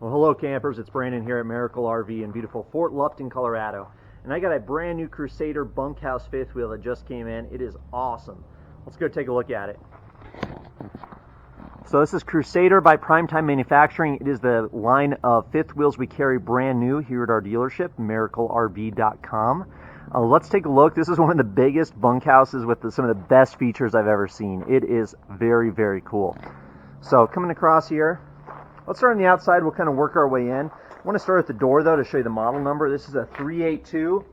Well, hello campers, it's Brandon here at Miracle RV in beautiful Fort Lupton, Colorado. And I got a brand new Crusader bunkhouse fifth wheel that just came in. It is awesome. Let's go take a look at it. So this is Crusader by Primetime Manufacturing. It is the line of fifth wheels we carry brand new here at our dealership, miraclerv.com. Let's take a look. This is one of the biggest bunkhouses with some of the best features I've ever seen. It is very, very cool. So coming across here, let's start on the outside. We'll kind of work our way in. I want to start at the door, though, to show you the model number. This is a 382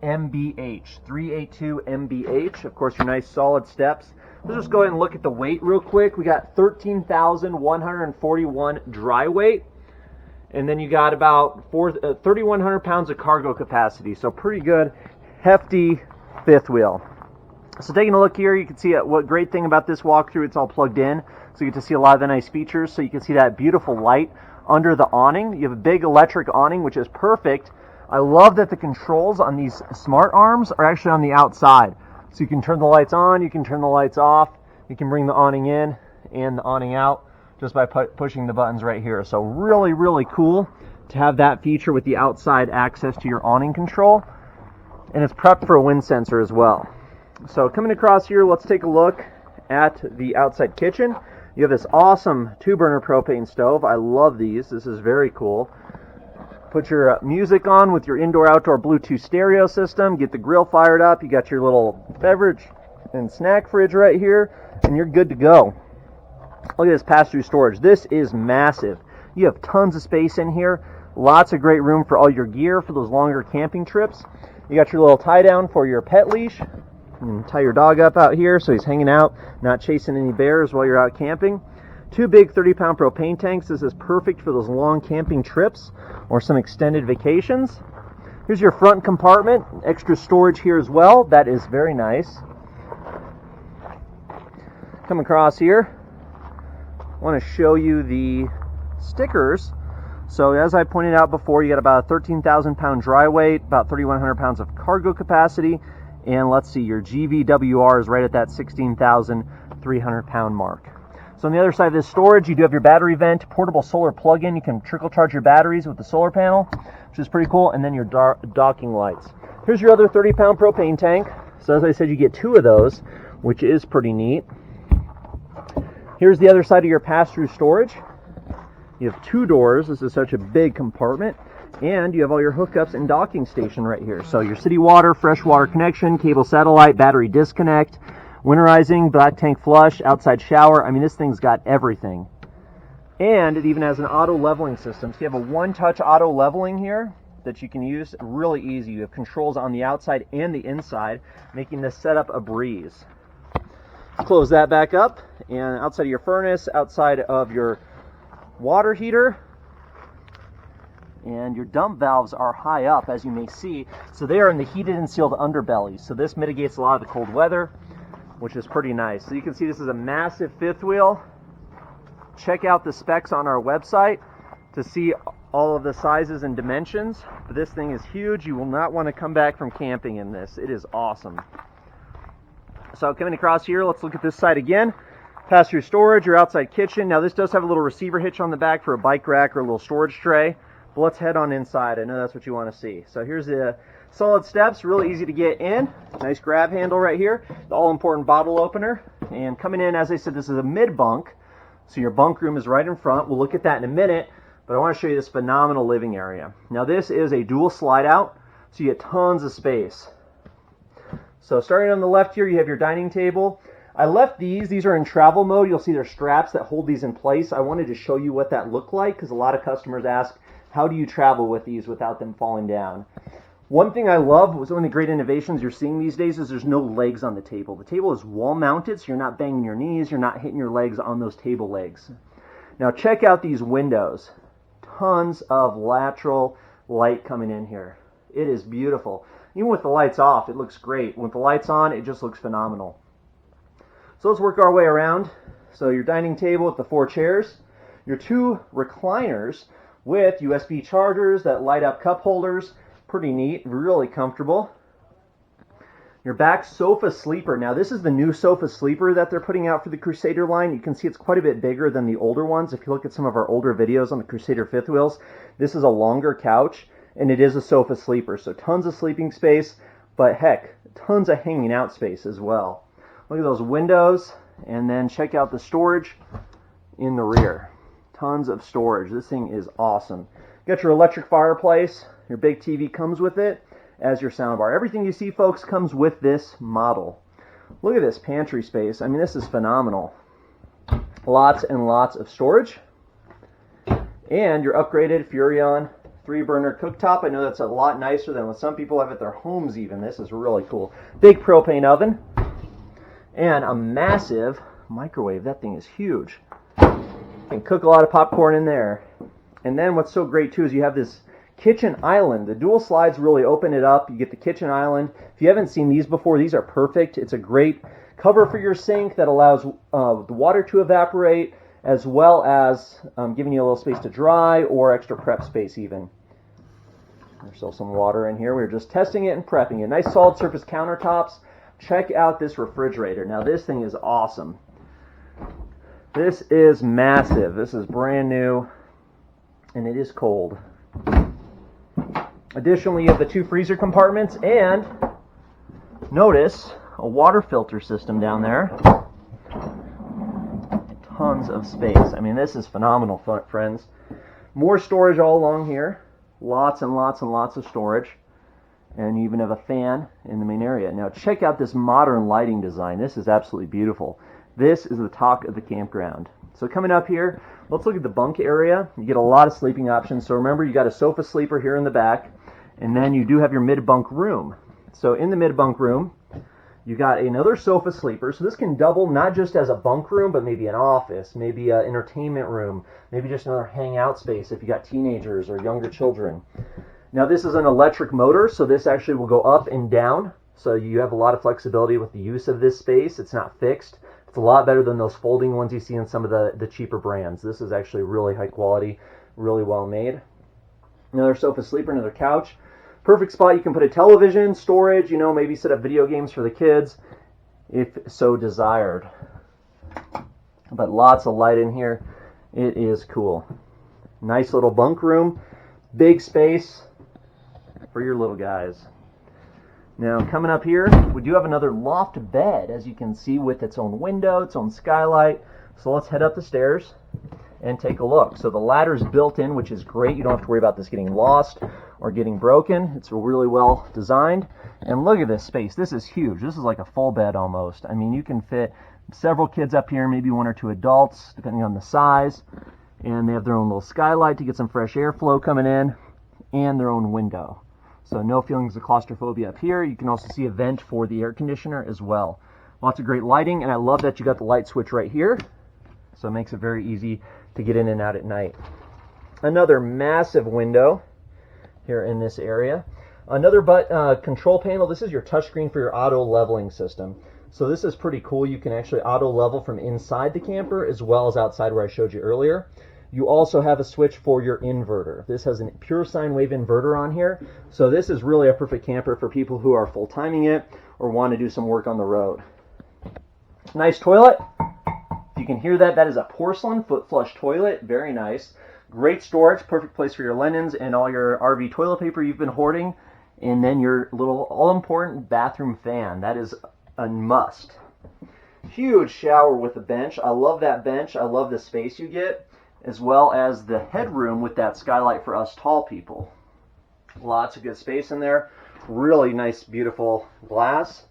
MBH. 382 MBH. Of course, your nice solid steps. Let's just go ahead and look at the weight real quick. We got 13,141 dry weight. And then you got about 3,100 pounds of cargo capacity. So pretty good, hefty fifth wheel. So taking a look here, you can see what great thing about this walkthrough, it's all plugged in. So you get to see a lot of the nice features. So you can see that beautiful light under the awning. You have a big electric awning, which is perfect. I love that the controls on these smart arms are actually on the outside. So you can turn the lights on, you can turn the lights off, you can bring the awning in and the awning out just by pushing the buttons right here. So really, really cool to have that feature with the outside access to your awning control. And it's prepped for a wind sensor as well. So coming across here, let's take a look at the outside kitchen. You have this awesome 2-burner propane stove. I love these. This is very cool. Put your music on with your indoor-outdoor Bluetooth stereo system. Get the grill fired up. You got your little beverage and snack fridge right here, and you're good to go. Look at this pass-through storage. This is massive. You have tons of space in here. Lots of great room for all your gear for those longer camping trips. You got your little tie-down for your pet leash. You can tie your dog up out here so he's hanging out, not chasing any bears while you're out camping. 2 big 30-pound propane tanks. This is perfect for those long camping trips or some extended vacations. Here's your front compartment. Extra storage here as well. That is very nice. Come across here. I want to show you the stickers. So as I pointed out before, you got about a 13,000 pound dry weight, about 3,100 pounds of cargo capacity. And let's see, your GVWR is right at that 16,300 pound mark. So on the other side of this storage, you do have your battery vent, portable solar plug-in. You can trickle charge your batteries with the solar panel, which is pretty cool. And then your docking lights. Here's your other 30-pound propane tank. So as I said, you get 2 of those, which is pretty neat. Here's the other side of your pass-through storage. You have 2 doors. This is such a big compartment. And you have all your hookups and docking station right here. So your city water, fresh water connection, cable satellite, battery disconnect, winterizing, black tank flush, outside shower. I mean, this thing's got everything. And it even has an auto leveling system. So you have a one-touch auto leveling here that you can use really easy. You have controls on the outside and the inside, making this setup a breeze. Close that back up, and outside of your furnace, outside of your water heater, and your dump valves are high up, as you may see. So they are in the heated and sealed underbelly. So this mitigates a lot of the cold weather, which is pretty nice. So you can see this is a massive fifth wheel. Check out the specs on our website to see all of the sizes and dimensions. But this thing is huge. You will not want to come back from camping in this. It is awesome. So coming across here, let's look at this side again. Pass-through storage, your outside kitchen. Now this does have a little receiver hitch on the back for a bike rack or a little storage tray. But let's head on inside. I know that's what you want to see. So here's the solid steps, really easy to get in. Nice grab handle right here. The all-important bottle opener. And coming in, as I said, this is a mid-bunk. So your bunk room is right in front. We'll look at that in a minute. But I want to show you this phenomenal living area. Now this is a dual slide out, so you get tons of space. So starting on the left here, you have your dining table. I left these. These are in travel mode. You'll see there's straps that hold these in place. I wanted to show you what that looked like because a lot of customers ask, how do you travel with these without them falling down? One thing I love, was one of the great innovations you're seeing these days, is there's no legs on the table. The table is wall mounted, so you're not banging your knees, you're not hitting your legs on those table legs. Now check out these windows. Tons of lateral light coming in here. It is beautiful. Even with the lights off, it looks great. With the lights on, it just looks phenomenal. So let's work our way around. So your dining table with the 4 chairs, your 2 recliners with USB chargers that light up cup holders. Pretty neat, really comfortable. Your back sofa sleeper. Now this is the new sofa sleeper that they're putting out for the Crusader line. You can see it's quite a bit bigger than the older ones. If you look at some of our older videos on the Crusader Fifth-Wheels, this is a longer couch, and it is a sofa sleeper. So tons of sleeping space, but heck, tons of hanging out space as well. Look at those windows, and then check out the storage in the rear. Tons of storage. This thing is awesome. Got your electric fireplace. Your big TV comes with it as your soundbar. Everything you see, folks, comes with this model. Look at this pantry space. I mean, this is phenomenal. Lots and lots of storage. And your upgraded Furrion 3-burner cooktop. I know that's a lot nicer than what some people have at their homes even. This is really cool. Big propane oven. And a massive microwave. That thing is huge. You can cook a lot of popcorn in there. And then what's so great too is you have this kitchen island. The dual slides really open it up. You get the kitchen island. If you haven't seen these before, these are perfect. It's a great cover for your sink that allows the water to evaporate, as well as giving you a little space to dry or extra prep space even. There's still some water in here. We were just testing it and prepping it. Nice solid surface countertops. Check out this refrigerator. Now this thing is awesome. This is massive. This is brand new, and it is cold. Additionally, you have the 2 freezer compartments, and notice a water filter system down there. Tons of space. I mean, this is phenomenal, friends. More storage all along here. Lots and lots and lots of storage. And you even have a fan in the main area. Now check out this modern lighting design. This is absolutely beautiful. This is the talk of the campground. So coming up here, let's look at the bunk area. You get a lot of sleeping options. So remember, you got a sofa sleeper here in the back, and then you do have your mid-bunk room. So in the mid-bunk room, you got another sofa sleeper. So this can double not just as a bunk room, but maybe an office, maybe an entertainment room, maybe just another hangout space if you got teenagers or younger children. Now this is an electric motor, so this actually will go up and down. So you have a lot of flexibility with the use of this space. It's not fixed. It's a lot better than those folding ones you see in some of the cheaper brands. This is actually really high quality, really well made. Another sofa sleeper, another couch. Perfect spot. You can put a television, storage, maybe set up video games for the kids if so desired. But lots of light in here. It is cool. Nice little bunk room. Big space for your little guys. Now coming up here, we do have another loft bed, as you can see, with its own window, its own skylight. So let's head up the stairs and take a look. So the ladder is built in, which is great. You don't have to worry about this getting lost or getting broken. It's really well designed. And look at this space. This is huge. This is like a full bed almost. I mean, you can fit several kids up here, maybe 1 or 2 adults, depending on the size. And they have their own little skylight to get some fresh airflow coming in, and their own window. So no feelings of claustrophobia up here. You can also see a vent for the air conditioner as well. Lots of great lighting, and I love that you got the light switch right here. So it makes it very easy to get in and out at night. Another massive window here in this area. Another control panel. This is your touchscreen for your auto leveling system. So this is pretty cool. You can actually auto level from inside the camper as well as outside where I showed you earlier. You also have a switch for your inverter. This has a pure sine wave inverter on here. So this is really a perfect camper for people who are full-timing it or want to do some work on the road. Nice toilet. If you can hear that, that is a porcelain foot flush toilet. Very nice. Great storage. Perfect place for your linens and all your RV toilet paper you've been hoarding. And then your little all-important bathroom fan. That is a must. Huge shower with a bench. I love that bench. I love the space you get, as well as the headroom with that skylight for us tall people. Lots of good space in there. Really nice, beautiful glass.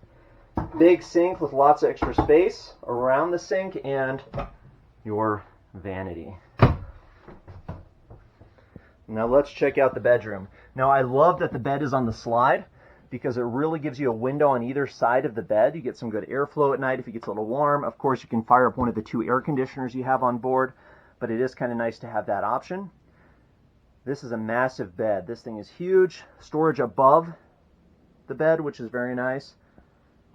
Big sink with lots of extra space around the sink and your vanity. Now let's check out the bedroom. Now I love that the bed is on the slide because it really gives you a window on either side of the bed. You get some good airflow at night if it gets a little warm. Of course, you can fire up one of the 2 air conditioners you have on board, but it is kind of nice to have that option. This is a massive bed. This thing is huge. Storage above the bed, which is very nice.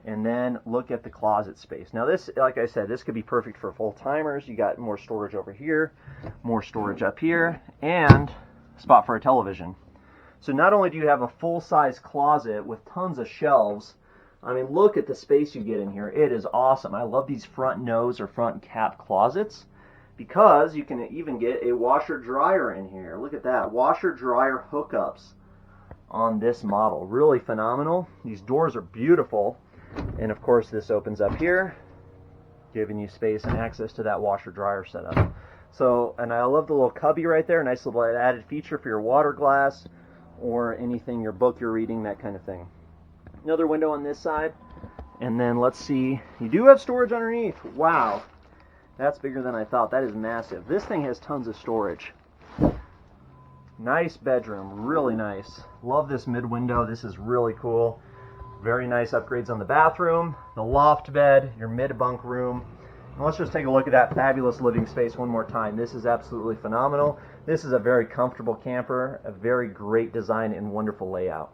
And then look at the closet space. Now this, like I said, this could be perfect for full-timers. You got more storage over here, more storage up here, and a spot for a television. So not only do you have a full-size closet with tons of shelves, I mean, look at the space you get in here. It is awesome. I love these front nose or front cap closets because you can even get a washer dryer in here. Look at that. Washer dryer hookups on this model. Really phenomenal. These doors are beautiful. And of course, this opens up here, giving you space and access to that washer dryer setup. So, and I love the little cubby right there. Nice little added feature for your water glass or anything, your book you're reading, that kind of thing. Another window on this side, and then let's see, you do have storage underneath. Wow, that's bigger than I thought. That is massive. This thing has tons of storage. Nice bedroom, really nice. Love this mid window. This is really cool. Very nice upgrades on the bathroom, the loft bed, your mid-bunk room. And let's just take a look at that fabulous living space one more time. This is absolutely phenomenal. This is a very comfortable camper, a very great design and wonderful layout.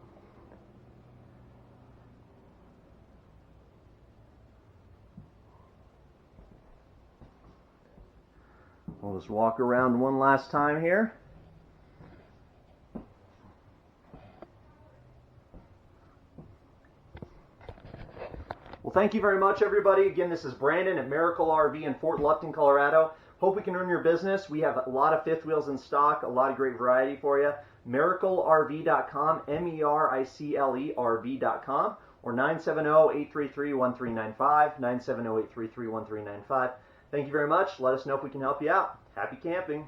We'll just walk around one last time here. Well, thank you very much, everybody. Again, this is Brandon at Miracle RV in Fort Lupton, Colorado. Hope we can earn your business. We have a lot of fifth wheels in stock, a lot of great variety for you. MiracleRV.com, MERICLE RV.com, or 970-833-1395, 970-833-1395. Thank you very much. Let us know if we can help you out. Happy camping.